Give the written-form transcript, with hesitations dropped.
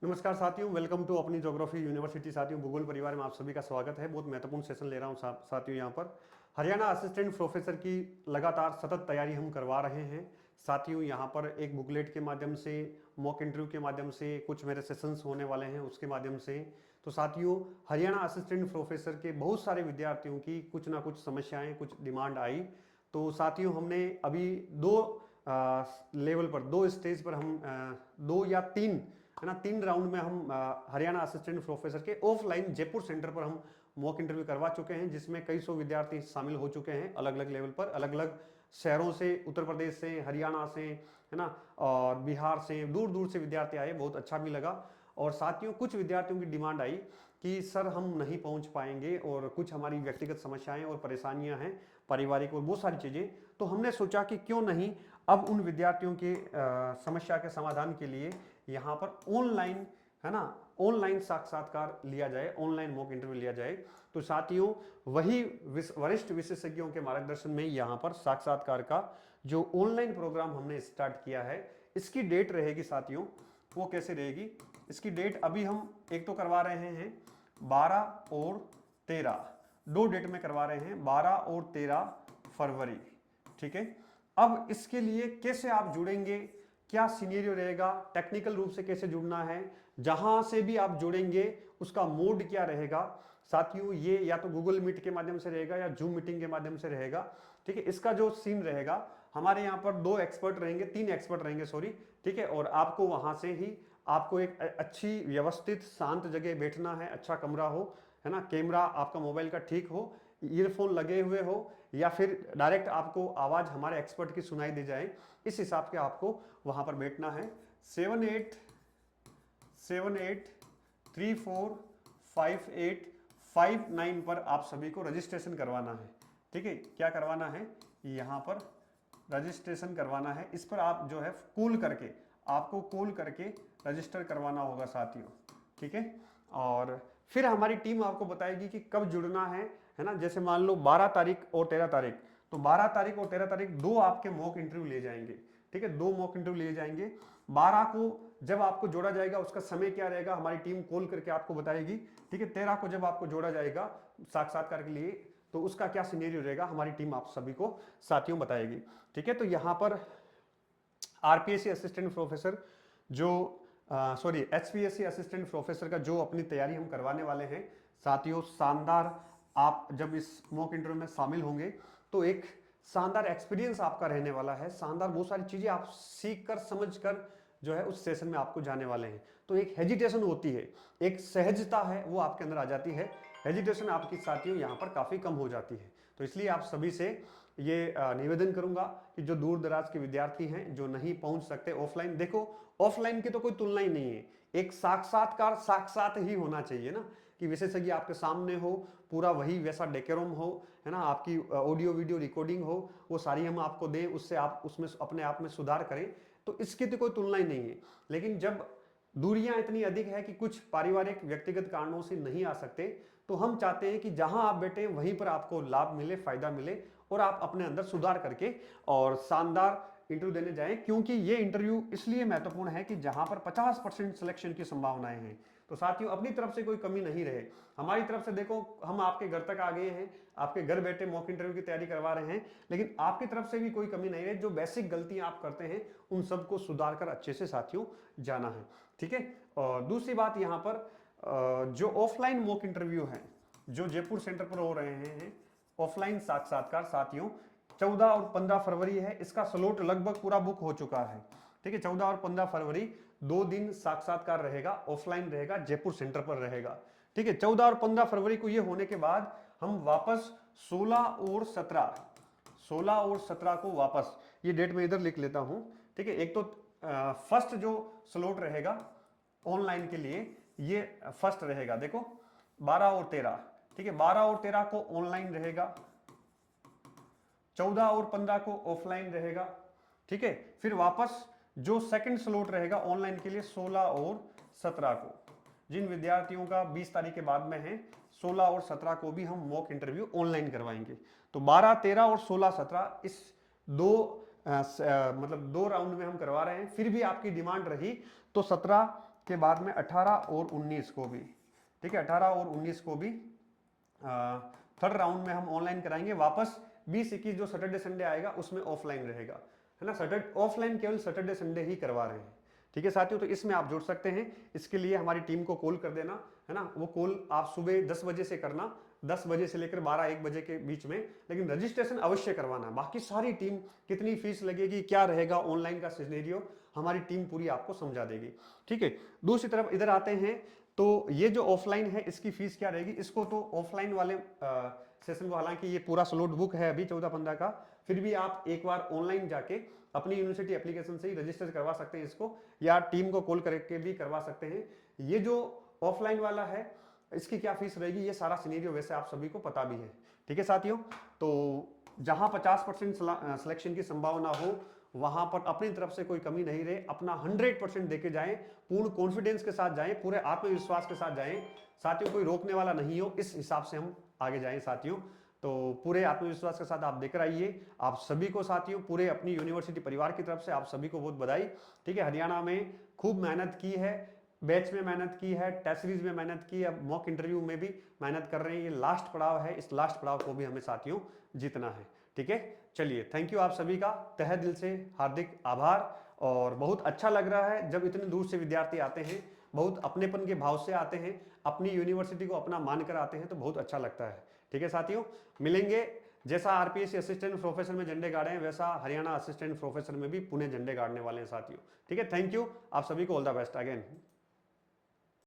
नमस्कार साथियों, welcome to अपनी ज्योग्राफी यूनिवर्सिटी। साथियों, भूगोल परिवार में आप सभी का स्वागत है। बहुत महत्वपूर्ण सेशन ले रहा हूं साथियों। यहाँ पर हरियाणा असिस्टेंट प्रोफेसर की लगातार सतत तैयारी हम करवा रहे हैं साथियों। यहाँ पर एक बुकलेट के माध्यम से, मॉक इंटरव्यू के माध्यम से, कुछ मेरे सेशंस होने वाले हैं उसके माध्यम से। तो साथियों, हरियाणा असिस्टेंट प्रोफेसर के बहुत सारे विद्यार्थियों की कुछ ना कुछ समस्याएं, कुछ डिमांड आई। तो साथियों, हमने अभी दो लेवल पर, दो स्टेज पर हम दो या तीन, है ना, तीन राउंड में हम हरियाणा असिस्टेंट प्रोफेसर के ऑफलाइन जयपुर सेंटर पर हम मॉक इंटरव्यू करवा चुके हैं, जिसमें कई सौ विद्यार्थी शामिल हो चुके हैं अलग अलग लेवल पर, अलग अलग शहरों से, उत्तर प्रदेश से, हरियाणा से, है ना, और बिहार से, दूर दूर से विद्यार्थी आए। बहुत अच्छा भी लगा। और साथियों, कुछ विद्यार्थियों की डिमांड आई कि सर हम नहीं पहुंच पाएंगे और कुछ हमारी व्यक्तिगत समस्याएं और परेशानियां हैं, पारिवारिक और बहुत सारी चीज़ें। तो हमने सोचा कि क्यों नहीं अब उन विद्यार्थियों के समस्या के समाधान के लिए यहाँ पर ऑनलाइन, है ना, ऑनलाइन साक्षात्कार लिया जाए, ऑनलाइन मॉक इंटरव्यू लिया जाए। तो साथियों, वही वरिष्ठ विशेषज्ञों के मार्गदर्शन में यहाँ पर साक्षात्कार का जो ऑनलाइन प्रोग्राम हमने स्टार्ट किया है, इसकी डेट रहेगी साथियों। वो कैसे रहेगी, इसकी डेट अभी हम एक तो करवा रहे हैं 12 और 13, दो डेट में करवा रहे हैं, 12 और 13 फरवरी। ठीक है। अब इसके लिए कैसे आप जुड़ेंगे, क्या सिनेरियो रहेगा, टेक्निकल रूप से कैसे जुड़ना है, जहां से भी आप जुड़ेंगे उसका मोड क्या रहेगा साथियों, ये या तो गूगल मीट के माध्यम से रहेगा या जूम मीटिंग के माध्यम से रहेगा। ठीक है। इसका जो सीन रहेगा, हमारे यहाँ पर दो एक्सपर्ट रहेंगे, तीन एक्सपर्ट रहेंगे, सॉरी। ठीक है। और आपको वहां से ही, आपको एक अच्छी व्यवस्थित शांत जगह बैठना है, अच्छा कमरा हो, है ना, कैमरा आपका मोबाइल का ठीक हो, ईयरफोन लगे हुए हो, या फिर डायरेक्ट आपको आवाज हमारे एक्सपर्ट की सुनाई दी जाए, इस हिसाब के आपको वहां पर बैठना है। 7878345859 पर आप सभी को रजिस्ट्रेशन करवाना है। ठीक है। क्या करवाना है, यहाँ पर रजिस्ट्रेशन करवाना है। इस पर आप जो है कॉल करके, आपको कॉल करके रजिस्टर करवाना होगा साथियों। ठीक है। और फिर हमारी टीम आपको बताएगी कि कब जुड़ना है ना। जैसे मान लो 12 तारीख और 13 तारीख, तो 12 तारीख और 13 तारीख दो आपके मॉक इंटरव्यू ले जाएंगे। ठीक है। दो मॉक इंटरव्यू ले जाएंगे। 12 को जब आपको जोड़ा जाएगा, उसका समय क्या रहेगा हमारी टीम कॉल करके आपको बताएगी। ठीक है। 13 को जब आपको जोड़ा जाएगा साक्षात्कार के लिए, तो उसका क्या सिनेरियो रहेगा हमारी टीम आप सभी को साथियों बताएगी। ठीक है। तो यहां पर आरपीएससी असिस्टेंट प्रोफेसर जो सॉरी एचपीएससी असिस्टेंट प्रोफेसर का जो अपनी तैयारी हम करवाने वाले हैं साथियों, शानदार। आप जब इस मॉक इंटरव्यू में शामिल होंगे तो एक शानदार एक्सपीरियंस आपका रहने वाला है, शानदार बहुत सारी चीजें आप सीख कर, समझ कर जो है उस सेशन में आपको जाने वाले हैं। तो एक हेजिटेशन होती है, एक सहजता है, वो आपके अंदर आ जाती है। हेजिटेशन आपकी साथियों यहाँ पर काफी कम हो जाती है। तो इसलिए आप सभी से ये निवेदन करूंगा कि जो दूर दराज के विद्यार्थी हैं, जो नहीं पहुंच सकते ऑफलाइन, देखो ऑफलाइन की तो कोई तुलना ही नहीं है। एक साक्षात्कार साक्षात ही होना चाहिए ना, कि विशेषज्ञ आपके सामने हो, पूरा वही वैसा डेकोरम हो, है ना, आपकी ऑडियो वीडियो रिकॉर्डिंग हो, वो सारी हम आपको दें, उससे आप उसमें अपने आप में सुधार करें। तो इसकी तो कोई तुलना ही नहीं है। लेकिन जब दूरियां इतनी अधिक है कि कुछ पारिवारिक व्यक्तिगत कारणों से नहीं आ सकते, तो हम चाहते हैं कि जहां आप बैठे वहीं पर आपको लाभ मिले, फायदा मिले, और आप अपने अंदर सुधार करके और शानदार इंटरव्यू देने जाएं। क्योंकि ये इंटरव्यू इसलिए महत्वपूर्ण है कि जहां पर 50% सिलेक्शन की संभावनाएं हैं। तो साथियों, अपनी तरफ से कोई कमी नहीं रहे। हमारी तरफ से देखो, हम आपके घर तक आ गए हैं, आपके घर बैठे मॉक इंटरव्यू की तैयारी करवा रहे हैं, लेकिन आपकी तरफ से भी कोई कमी नहीं रहे। जो बेसिक गलतियां आप करते हैं उन सबको सुधार कर अच्छे से साथियों जाना है। ठीक है। और दूसरी बात, यहाँ पर जो ऑफलाइन मॉक इंटरव्यू है जो जयपुर सेंटर पर हो रहे हैं, ऑफलाइन साक्षात्कार साथियों, 14 और 15 फरवरी है। इसका स्लॉट लगभग पूरा बुक हो चुका है। ठीक है। 14 और 15 फरवरी 2 दिन साक्षात्कार रहेगा, ऑफलाइन रहेगा, जयपुर सेंटर पर रहेगा। ठीक है। 14 और 15 फरवरी को ये होने के बाद हम वापस 16 और 17 को वापस, ये डेट में इधर लिख लेता हूं। ठीक है। एक तो फर्स्ट जो स्लॉट रहेगा ऑनलाइन के लिए, ये फर्स्ट रहेगा, देखो 12 और 13। ठीक है। 12 और 13 को ऑनलाइन रहेगा, 14 और 15 को ऑफलाइन रहेगा। ठीक है। फिर वापस जो सेकंड स्लॉट रहेगा ऑनलाइन के लिए 16 और 17 को, जिन विद्यार्थियों का 20 तारीख के बाद में है, 16 और 17 को भी हम मॉक इंटरव्यू ऑनलाइन करवाएंगे। तो 12, 13 और 16, 17 इस मतलब दो राउंड में हम करवा रहे हैं। फिर भी आपकी डिमांड रही तो 17 के बाद में 18 और 19 को भी, ठीक है, 18 और 19 को भी थर्ड राउंड में हम ऑनलाइन कराएंगे। वापस 20-21 जो सैटरडे संडे आएगा उसमें ऑफलाइन रहेगा, है ना। सैटरडे ऑफलाइन केवल सैटरडे संडे ही करवा रहे हैं, ठीक है साथियों। तो इसमें आप जुड़ सकते हैं, इसके लिए हमारी टीम को कॉल कर देना, है ना। वो कॉल आप सुबह 10 बजे से करना, 10 बजे से लेकर 12-1 बजे के बीच में, लेकिन रजिस्ट्रेशन अवश्य करवाना है। बाकी सारी टीम, कितनी फीस लगेगी, क्या रहेगा ऑनलाइन का सिनेरियो, हमारी टीम पूरी आपको समझा देगी, ठीक है। दूसरी तरफ इधर आते हैं, तो ये जो ऑफलाइन है इसकी फीस क्या रहेगी। इसको तो ऑफलाइन वाले सेशन को, हालांकि ये पूरा स्लॉट बुक है अभी 14-15 का, फिर भी आप एक बार ऑनलाइन जाके अपनी यूनिवर्सिटी एप्लीकेशन से ही रजिस्टर करवा सकते हैं इसको, या टीम को कॉल करके भी करवा सकते हैं। ये जो ऑफलाइन वाला है इसकी क्या फीस रहेगी, ये सारा सिनेरियो वैसे आप सभी को पता भी है, ठीक है साथियों। तो जहां 50% सिलेक्शन की संभावना हो वहां पर अपनी तरफ से कोई कमी नहीं रहे, अपना 100% देके जाएं, पूर्ण कॉन्फिडेंस के साथ जाएं, पूरे आत्मविश्वास के साथ जाएं साथियों, कोई रोकने वाला नहीं हो, इस हिसाब से हम आगे जाएं साथियों। तो पूरे आत्मविश्वास के साथ आप देकर आइए। आप सभी को साथियों, पूरे अपनी यूनिवर्सिटी परिवार की तरफ से आप सभी को बहुत बधाई, ठीक है। हरियाणा में खूब मेहनत की है, बैच में मेहनत की है, टेस्ट सीरीज में मेहनत की, अब मॉक इंटरव्यू में भी मेहनत कर रहे हैं। ये लास्ट पड़ाव है, इस लास्ट पड़ाव को भी हमें साथियों जीतना है, ठीक है। चलिए, थैंक यू आप सभी का तहे दिल से हार्दिक आभार। और बहुत अच्छा लग रहा है जब इतने दूर से विद्यार्थी आते हैं, बहुत अपनेपन के भाव से आते हैं, अपनी यूनिवर्सिटी को अपना मानकर आते हैं, तो बहुत अच्छा लगता है, ठीक है साथियों। मिलेंगे, जैसा आरपीएससी असिस्टेंट प्रोफेसर में झंडे गाड़े हैं वैसा हरियाणा असिस्टेंट प्रोफेसर में भी पुणे झंडे गाड़ने वाले हैं साथियों, ठीक है। थैंक यू आप सभी को, ऑल द बेस्ट अगेन।